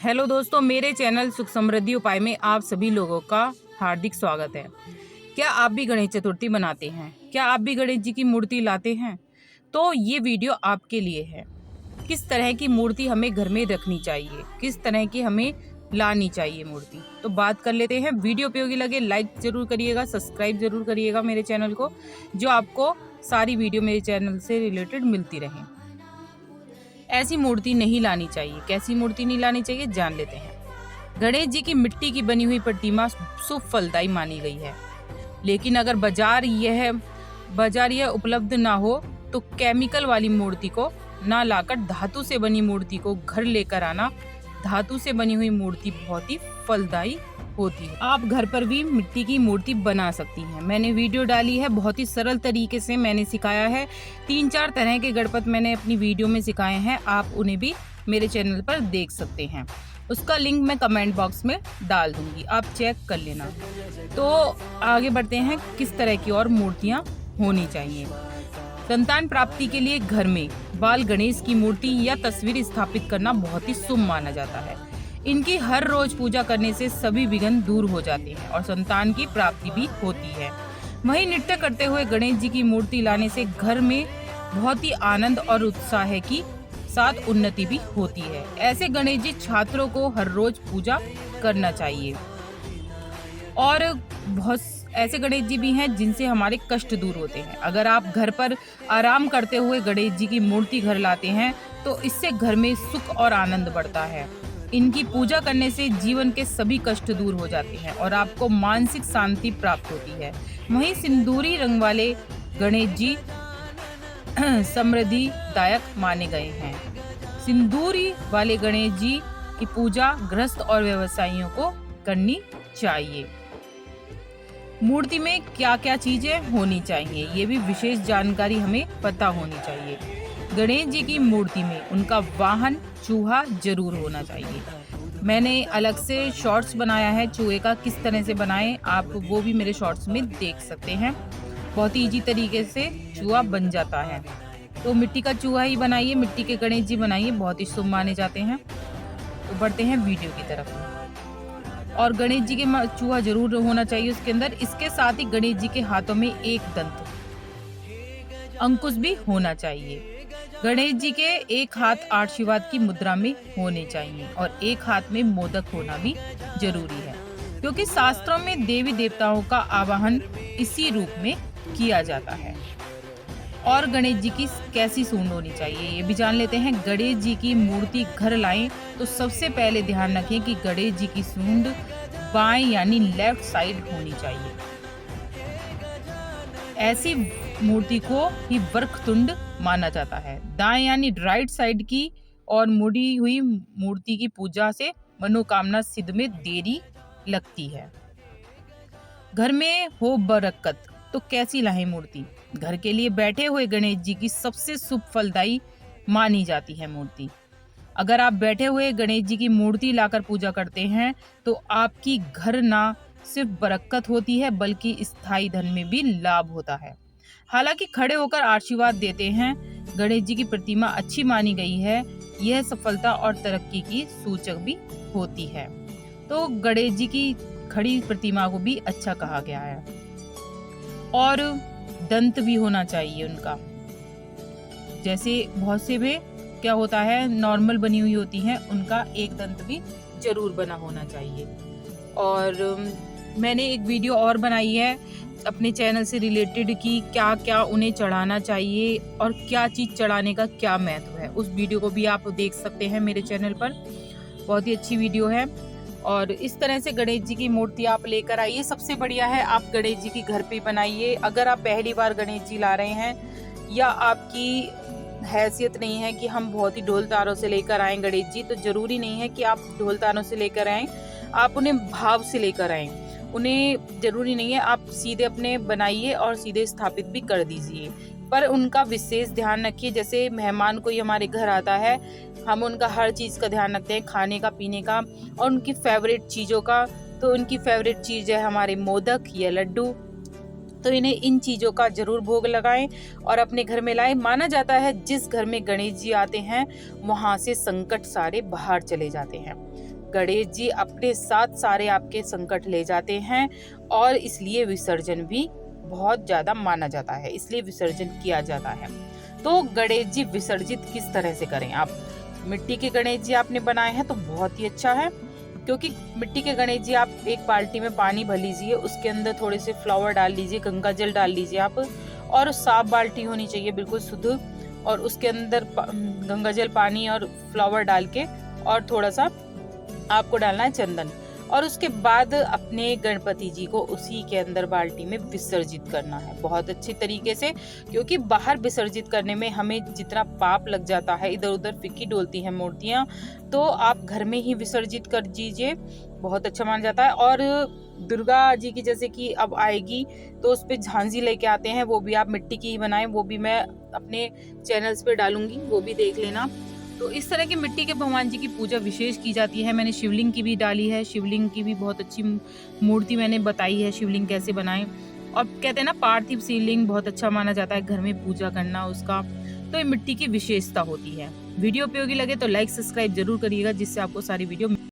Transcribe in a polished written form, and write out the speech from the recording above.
Hello दोस्तों, मेरे channel सुख समृद्धि उपाय में आप सभी लोगों का हार्दिक स्वागत है। क्या आप भी गणेश चतुर्थी मनाते हैं? क्या आप भी गणेश जी की मूर्ति लाते हैं? तो ये वीडियो आपके लिए है। किस तरह की मूर्ति हमें घर में रखनी चाहिए, किस तरह की हमें लानी चाहिए मूर्ति, तो बात कर लेते हैं। वीडियो उपयोगी लगे लाइक जरूर करिएगा, सब्सक्राइब जरूर करिएगा मेरे चैनल को, जो आपको सारी वीडियो मेरे चैनल से रिलेटेड मिलती रहे। ऐसी मूर्ति नहीं लानी चाहिए। कैसी मूर्ति नहीं लानी चाहिए जान लेते हैं। गणेश जी की मिट्टी की बनी हुई प्रतिमा शुभ फलदायी मानी गई है, लेकिन अगर बाजार यह उपलब्ध ना हो तो केमिकल वाली मूर्ति को ना लाकर धातु से बनी मूर्ति को घर लेकर आना। धातु से बनी हुई मूर्ति बहुत ही फलदायी होती है। आप घर पर भी मिट्टी की मूर्ति बना सकती हैं। मैंने वीडियो डाली है, बहुत ही सरल तरीके से मैंने सिखाया है। 3-4 तरह के गणपति मैंने अपनी वीडियो में सिखाए हैं, आप उन्हें भी मेरे चैनल पर देख सकते हैं। उसका लिंक मैं कमेंट बॉक्स में डाल दूंगी, आप चेक कर लेना। तो आगे बढ़ते हैं, किस तरह की और मूर्तियां होनी चाहिए। संतान प्राप्ति के लिए घर में बाल गणेश की मूर्ति या तस्वीर स्थापित करना बहुत ही शुभ माना जाता है। इनकी हर रोज पूजा करने से सभी विघ्न दूर हो जाते हैं और संतान की प्राप्ति भी होती है। वहीं नृत्य करते हुए गणेश जी की मूर्ति लाने से घर में बहुत ही आनंद और उत्साह की साथ उन्नति भी होती है। ऐसे गणेश जी छात्रों को हर रोज पूजा करना चाहिए। और बहुत ऐसे गणेश जी भी हैं जिनसे हमारे कष्ट दूर होते हैं। अगर आप घर पर आराम करते हुए गणेश जी की मूर्ति घर लाते हैं तो इससे घर में सुख और आनंद बढ़ता है। इनकी पूजा करने से जीवन के सभी कष्ट दूर हो जाते हैं और आपको मानसिक शांति प्राप्त होती है। वहीं सिंदूरी रंग वाले गणेश जी समृद्धिदायक माने गए हैं। सिंदूरी वाले गणेश जी की पूजा गृहस्थ और व्यवसायियों को करनी चाहिए। मूर्ति में क्या क्या चीजें होनी चाहिए, ये भी विशेष जानकारी हमें पता होनी चाहिए। गणेश जी की मूर्ति में उनका वाहन चूहा जरूर होना चाहिए। मैंने अलग से शॉर्ट्स बनाया है चूहे का, किस तरह से बनाएं आप वो भी मेरे शॉर्ट्स में देख सकते हैं। बहुत ही इजी तरीके से चूहा बन जाता है। तो मिट्टी का चूहा ही बनाइए, मिट्टी के गणेश जी बनाइए, बहुत ही शुभ माने जाते हैं। तो बढ़ते हैं वीडियो की तरफ। और गणेश जी के चूहा जरूर होना चाहिए उसके अंदर। इसके साथ ही गणेश जी के हाथों में एक दंत अंकुश भी होना चाहिए। गणेश जी के एक हाथ आशीर्वाद की मुद्रा में होने चाहिए और एक हाथ में मोदक होना भी जरूरी है, क्योंकि शास्त्रों में देवी देवताओं का आवाहन इसी रूप में किया जाता है। और गणेश जी की कैसी सूंड होनी चाहिए ये भी जान लेते हैं। गणेश जी की मूर्ति घर लाएं तो सबसे पहले ध्यान रखें कि गणेश जी की सूंड बाएं यानी लेफ्ट साइड होनी चाहिए। ऐसी मूर्ति को ही वक्रतुंड माना जाता है। दाएं यानी राइट साइड की और मुड़ी हुई मूर्ति की पूजा से मनोकामना सिद्ध में देरी लगती है। घर में हो बरकत तो कैसी लाएं मूर्ति। घर के लिए बैठे हुए गणेश जी की सबसे शुभ फलदायी मानी जाती है मूर्ति। अगर आप बैठे हुए गणेश जी की मूर्ति लाकर पूजा करते हैं तो आपकी घर ना सिर्फ बरकत होती है बल्कि स्थायी धन में भी लाभ होता है। हालांकि खड़े होकर आशीर्वाद देते हैं गणेश जी की प्रतिमा अच्छी मानी गई है। यह सफलता और तरक्की की सूचक भी होती है। तो गणेश जी की खड़ी प्रतिमा को भी अच्छा कहा गया है। और दंत भी होना चाहिए उनका। जैसे बहुत से में क्या होता है, नॉर्मल बनी हुई होती हैं, उनका एक दंत भी जरूर बना होना चाहिए। और मैंने एक वीडियो और बनाई है अपने चैनल से रिलेटेड कि क्या क्या उन्हें चढ़ाना चाहिए और क्या चीज़ चढ़ाने का क्या महत्व है। उस वीडियो को भी आप देख सकते हैं मेरे चैनल पर, बहुत ही अच्छी वीडियो है। और इस तरह से गणेश जी की मूर्ति आप लेकर आइए। सबसे बढ़िया है आप गणेश जी की घर पे बनाइए। अगर आप पहली बार गणेश जी ला रहे हैं या आपकी हैसियत नहीं है कि हम बहुत ही ढोल तारों से लेकर आएँ गणेश जी, तो ज़रूरी नहीं है कि आप ढोल तारों से लेकर आएँ, आप उन्हें भाव से लेकर आएँ। उन्हें ज़रूरी नहीं है आप सीधे अपने बनाइए और सीधे स्थापित भी कर दीजिए, पर उनका विशेष ध्यान रखिए। जैसे मेहमान कोई हमारे घर आता है, हम उनका हर चीज़ का ध्यान रखते हैं, खाने का, पीने का और उनकी फेवरेट चीज़ों का। तो उनकी फेवरेट चीज़ है हमारे मोदक या लड्डू, तो इन्हें इन चीज़ों का जरूर भोग लगाएं और अपने घर में लाएं। माना जाता है जिस घर में गणेश जी आते हैं वहाँ से संकट सारे बाहर चले जाते हैं। गणेश जी अपने साथ सारे आपके संकट ले जाते हैं और इसलिए विसर्जन भी बहुत ज्यादा माना जाता है, इसलिए विसर्जन किया जाता है। तो गणेश जी विसर्जित किस तरह से करें? आप मिट्टी के गणेश जी आपने बनाए हैं तो बहुत ही अच्छा है, क्योंकि मिट्टी के गणेश जी आप एक बाल्टी में पानी भर लीजिए, उसके अंदर थोड़े से फ्लावर डाल लीजिए, गंगा जल डाल लीजिए आप, और साफ बाल्टी होनी चाहिए बिल्कुल शुद्ध, और उसके अंदर गंगा जल, पानी और फ्लावर डाल के, और थोड़ा सा आपको डालना है चंदन, और उसके बाद अपने गणपति जी को उसी के अंदर बाल्टी में विसर्जित करना है बहुत अच्छी तरीके से, क्योंकि बाहर विसर्जित करने में हमें जितना पाप लग जाता है, इधर उधर फिक्की डोलती हैं मूर्तियां, तो आप घर में ही विसर्जित कर दीजिए, बहुत अच्छा माना जाता है। और दुर्गा जी की जैसे कि अब आएगी तो उस पे झांसी लेके आते हैं, वो भी आप मिट्टी की ही बनाएं, वो भी मैं अपने चैनल्स पे डालूंगी, वो भी देख लेना। तो इस तरह के मिट्टी के भगवान जी की पूजा विशेष की जाती है। मैंने शिवलिंग की भी डाली है, शिवलिंग की भी बहुत अच्छी मूर्ति मैंने बताई है, शिवलिंग कैसे बनाएं। और कहते हैं ना, पार्थिव शिवलिंग बहुत अच्छा माना जाता है घर में पूजा करना उसका, तो ये मिट्टी की विशेषता होती है। वीडियो उपयोगी लगे तो लाइक सब्सक्राइब जरूर करिएगा, जिससे आपको सारी वीडियो